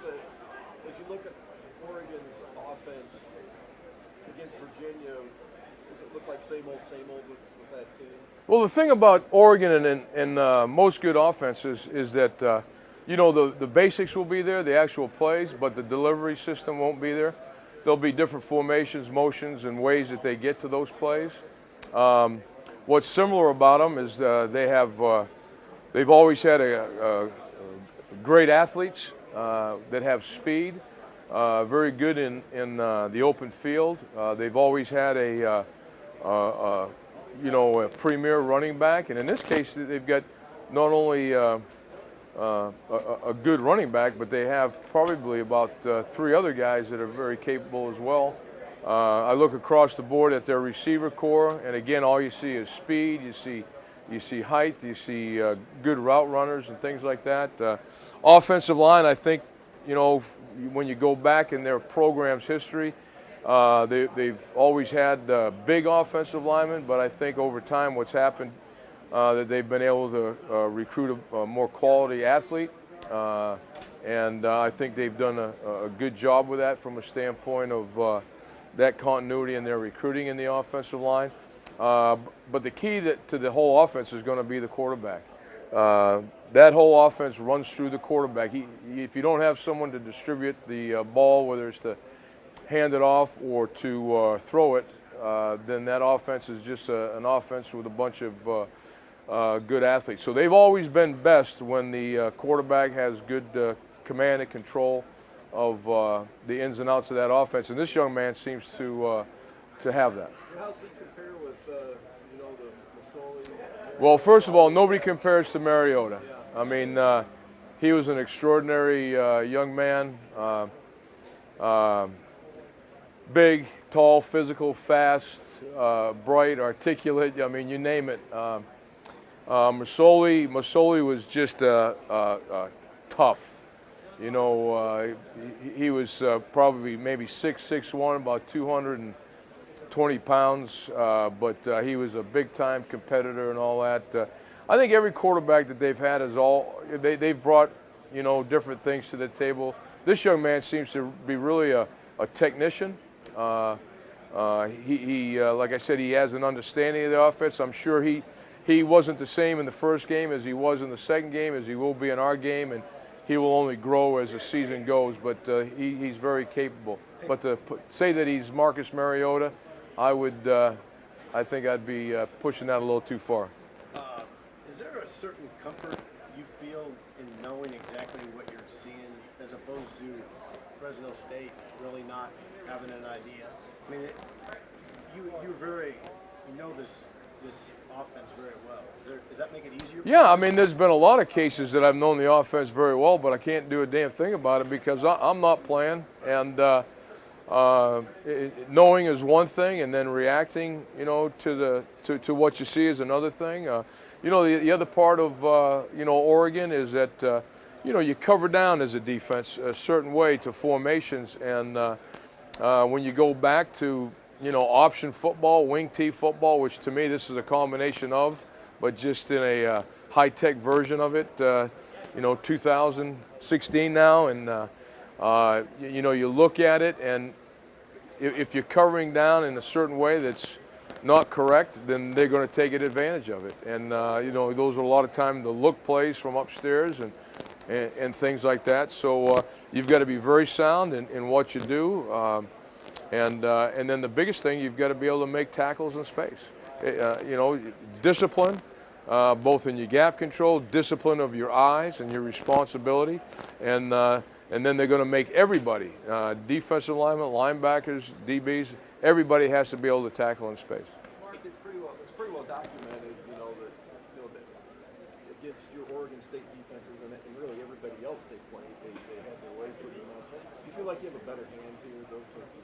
as you look at Oregon's offense against Virginia, does it look like same old with that team? Well, the thing about Oregon and most good offenses is that, you know, the basics will be there, the actual plays, but the delivery system won't be there. There'll be different formations, motions, and ways that they get to those plays. What's similar about them is they've always had great athletes that have speed, very good in the open field. They've always had a premier running back, and in this case, they've got not only a good running back, but they have probably about three other guys that are very capable as well. I look across the board at their receiver core, and again, all you see is speed. You see height. You see good route runners and things like that. Offensive line, I think, you know, when you go back in their program's history, they've always had big offensive linemen, but I think over time what's happened that they've been able to recruit a more quality athlete, and I think they've done a good job with that from a standpoint of that continuity in their recruiting in the offensive line. But the key to the whole offense is going to be the quarterback. That whole offense runs through the quarterback. If you don't have someone to distribute the ball, whether it's to hand it off or to throw it, then that offense is just an offense with a bunch of good athletes. So they've always been best when the quarterback has good command and control of the ins and outs of that offense, and this young man seems to have that. How's he compare with the Masoli? Well, first of all, nobody compares to Mariota. I mean, he was an extraordinary young man, big, tall, physical, fast, bright, articulate. I mean, you name it. Masoli was just tough. You know, he was probably maybe 6'1", about 220 pounds, but he was a big-time competitor and all that. I think every quarterback that they've had they've brought, you know, different things to the table. This young man seems to be really a technician. Like I said, he has an understanding of the offense. I'm sure he wasn't the same in the first game as he was in the second game, as he will be in our game, and he will only grow as the season goes, but he's very capable. But to say that he's Marcus Mariota, I think I'd be pushing that a little too far. Is there a certain comfort you feel in knowing exactly what you're seeing, as opposed to Fresno State really not having an idea? I mean, you know this offense very well. Does that make it easier? Yeah, I mean, there's been a lot of cases that I've known the offense very well, but I can't do a damn thing about it because I'm not playing. And knowing is one thing, and then reacting, you know, to what you see is another thing. You know, the other part of Oregon is that you know, you cover down as a defense a certain way to formations, and when you go back to, you know, option football, wing tee football, which to me this is a combination of, but just in a high-tech version of it, you know, 2016 now, and you know, you look at it, and if you're covering down in a certain way that's not correct, then they're going to take advantage of it. And you know, those are a lot of time the look plays from upstairs and things like that. So you've got to be very sound in what you do. And then the biggest thing, you've got to be able to make tackles in space. You know, discipline, both in your gap control, discipline of your eyes and your responsibility, and then they're going to make everybody, defensive linemen, linebackers, DBs, everybody has to be able to tackle in space. Mark, it's pretty well documented, that against your Oregon State defenses and really everybody else they played, they had their way pretty much. Do you feel like you have a better hand here to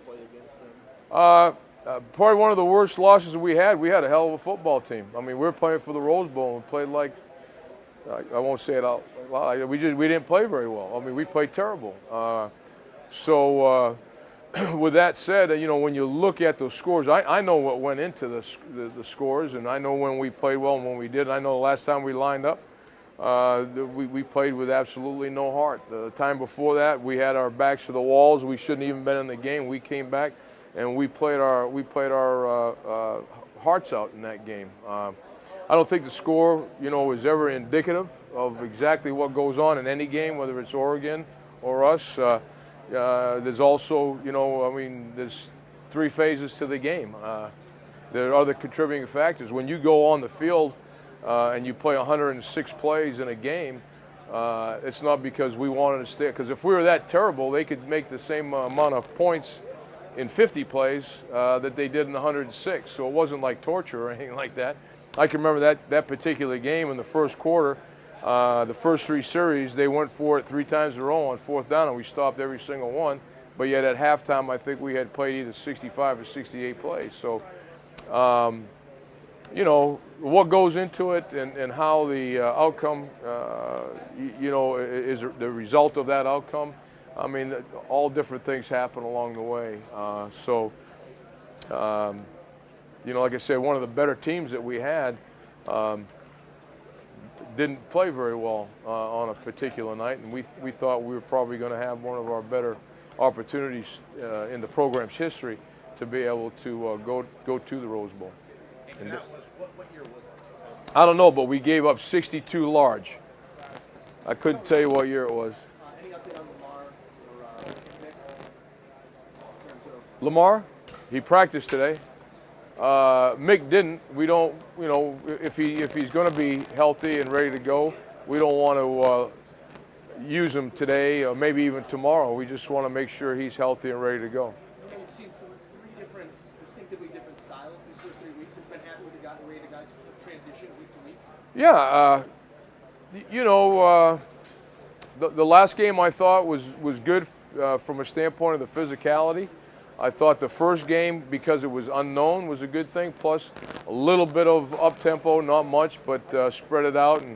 play against them? Probably one of the worst losses we had a hell of a football team. I mean, we were playing for the Rose Bowl and played like, I won't say it out loud, we didn't play very well. I mean, we played terrible. With that said, you know, when you look at those scores, I know what went into the scores, and I know when we played well and when we did. I know the last time we lined up, we played with absolutely no heart. The time before that, we had our backs to the walls. We shouldn't even been in the game. We came back and we played our hearts out in that game. I don't think the score, is ever indicative of exactly what goes on in any game, whether it's Oregon or us. There's also, there's 3 phases to the game. There are other contributing factors. When you go on the field and you play 106 plays in a game, it's not because we wanted to stay. Because if we were that terrible, they could make the same amount of points in 50 plays that they did in 106. So it wasn't like torture or anything like that. I can remember that particular game in the first quarter. The first 3 series, they went for it 3 times in a row on 4th down, and we stopped every single one. But yet at halftime, I think we had played either 65 or 68 plays. So, what goes into it and how the outcome, is the result of that outcome. I mean, all different things happen along the way. Like I said, one of the better teams that we had didn't play very well on a particular night, and we thought we were probably going to have one of our better opportunities in the program's history to be able to go to the Rose Bowl. And what year was that? I don't know, but we gave up 62 large. I couldn't tell you what year it was. Any update on Lamar or Nick in terms of? Lamar, he practiced today. Mick didn't. We don't, if he's going to be healthy and ready to go, we don't want to use him today or maybe even tomorrow. We just want to make sure he's healthy and ready to go. And you've seen 3 different, distinctively different styles these first 3 weeks. Have you been happy with the way the guys transition week to week? Yeah, the last game I thought was good from a standpoint of the physicality. I thought the first game, because it was unknown, was a good thing. Plus, a little bit of up-tempo, not much, but spread it out and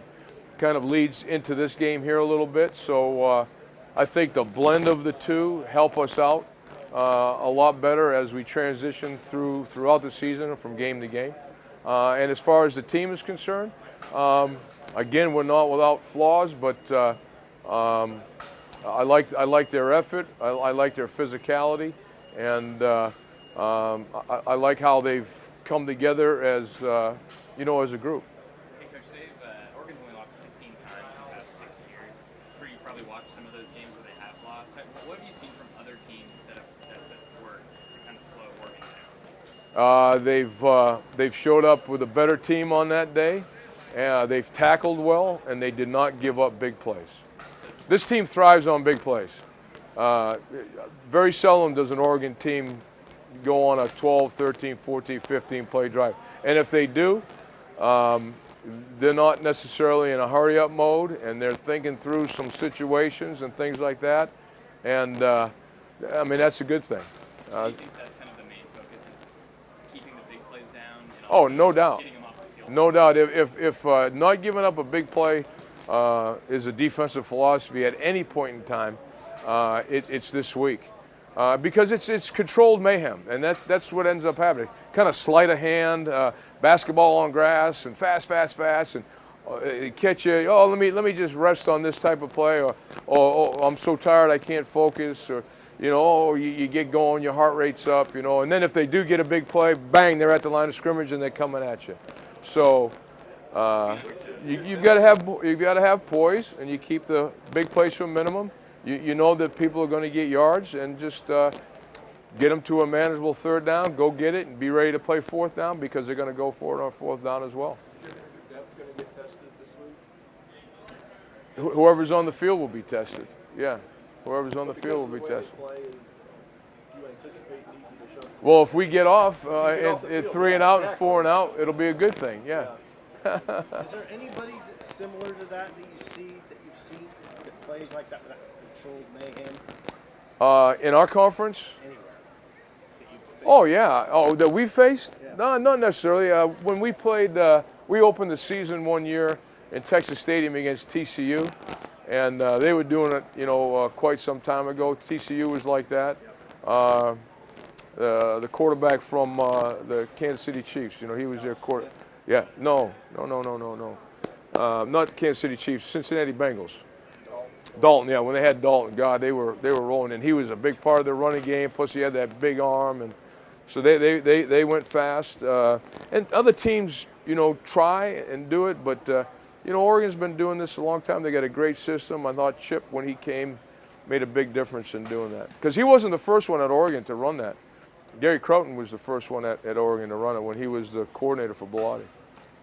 kind of leads into this game here a little bit. So I think the blend of the two help us out a lot better as we transition throughout the season from game to game. And as far as the team is concerned, again, we're not without flaws, but I like their effort. I like their physicality. And I like how they've come together as, as a group. Hey, Coach, Oregon's only lost 15 times in the past 6 years. I'm sure you probably watched some of those games where they have lost. What have you seen from other teams that's worked to kind of slow Oregon down? They've showed up with a better team on that day. They've tackled well, and they did not give up big plays. This team thrives on big plays. Very seldom does an Oregon team go on a 12, 13, 14, 15 play drive. And if they do, they're not necessarily in a hurry-up mode, and they're thinking through some situations and things like that. And, that's a good thing. Do you think that's kind of the main focus is keeping the big plays down? And Oh, also no doubt. getting them off the field? No doubt. If not giving up a big play is a defensive philosophy at any point in time, it's this week. Because it's controlled mayhem, and that's what ends up happening. Kind of sleight of hand, basketball on grass, and fast, and catch you. Oh, let me just rest on this type of play, or I'm so tired I can't focus, or you get going, your heart rate's up, and then if they do get a big play, bang, they're at the line of scrimmage and they're coming at you. So you've got to have poise, and you keep the big plays to a minimum. You know that people are going to get yards, and just get them to a manageable 3rd down, go get it, and be ready to play 4th down, because they're going to go for it on 4th down as well. Is your depth going to get tested this week? Whoever's on the field will be tested. Yeah, whoever's on the field will be tested. Do you anticipate needing to show? Well, if we get off get off the at field, 3 and yeah, out and exactly. 4 and out, it'll be a good thing. Yeah. Is there anybody that's similar to that you've seen that plays like that controlled mayhem In our conference. anywhere that you've faced? Oh yeah. Oh, that we faced? Yeah. No, not necessarily. When we played, we opened the season one year in Texas Stadium against TCU, and they were doing it, quite some time ago. TCU was like that. The quarterback from the Kansas City Chiefs, he was their quarterback. Yeah. No. not Kansas City Chiefs, Cincinnati Bengals. Dalton, yeah, when they had Dalton, God, they were rolling, and he was a big part of their running game. Plus, he had that big arm, and so they went fast. And other teams, try and do it, but Oregon's been doing this a long time. They got a great system. I thought Chip, when he came, made a big difference in doing that because he wasn't the first one at Oregon to run that. Gary Crowton was the first one at Oregon to run it when he was the coordinator for Bellotti.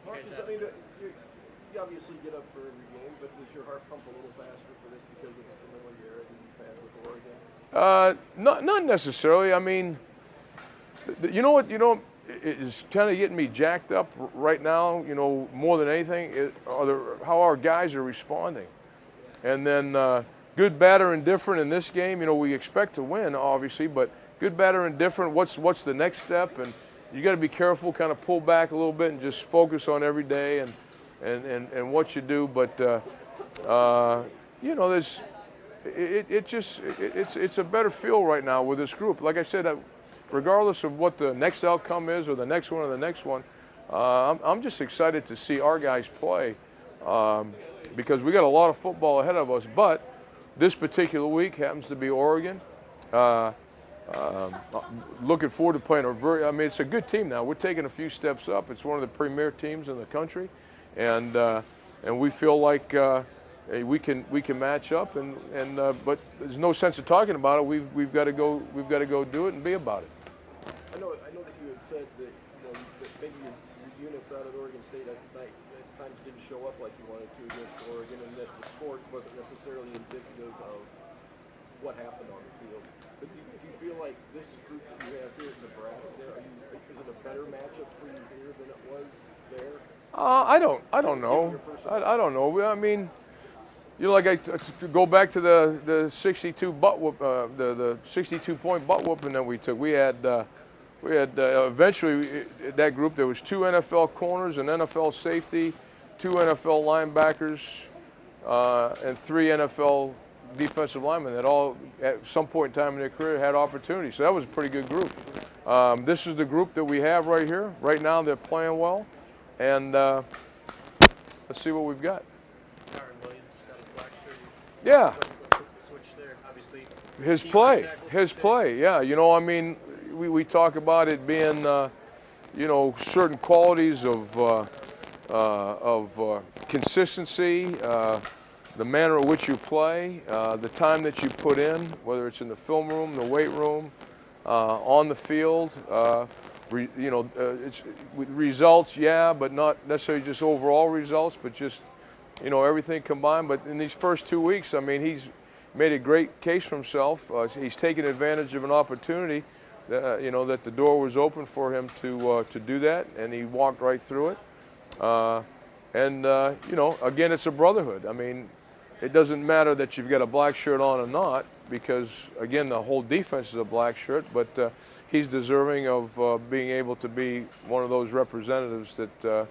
Marcus, I mean, you obviously get up for every game, but does your heart pump a little faster for this because of the familiarity you've had with Oregon? Not necessarily. I mean, you know what? Is kind of getting me jacked up right now. More than anything, how our guys are responding, and then good, bad, or indifferent in this game. We expect to win, obviously, but good, bad, or indifferent. What's the next step? And you got to be careful, kind of pull back a little bit, and just focus on every day and what you do. But there's it's a better feel right now with this group. Like I said, regardless of what the next outcome is or the next one or the next one, I'm just excited to see our guys play because we got a lot of football ahead of us. But this particular week happens to be Oregon. Looking forward to playing it's a good team now. We're taking a few steps up. It's one of the premier teams in the country, and we feel like we can match up. But there's no sense of talking about it. We've got to go do it and be about it. I know that you had said that that maybe your units out at Oregon State at times didn't show up like you wanted to against Oregon, and that the sport wasn't necessarily indicative of what happened on the field. But do you feel like this group that you have here at Nebraska, is it a better matchup for you here than it was there? I don't know. I don't know. I mean, like I go back to the 62 butt whoop, the 62-point butt whooping that we took. We had eventually that group. There was 2 NFL corners, an NFL safety, 2 NFL linebackers, and 3 NFL defensive linemen that all at some point in time in their career had opportunities. So that was a pretty good group. This is the group that we have right here. Right now they're playing well, and let's see what we've got. Kieron Williams got his black shirt. Yeah. What took the switch there? Obviously, His key play, tackles his today. play, yeah. We talk about it being, certain qualities of consistency, the manner in which you play, the time that you put in, whether it's in the film room, the weight room, on the field. It's results, yeah, but not necessarily just overall results, but just everything combined. But in these first 2 weeks, he's made a great case for himself. He's taken advantage of an opportunity, that the door was open for him to do that, and he walked right through it. Again, it's a brotherhood. It doesn't matter that you've got a black shirt on or not, because again, the whole defense is a black shirt. But he's deserving of being able to be one of those representatives that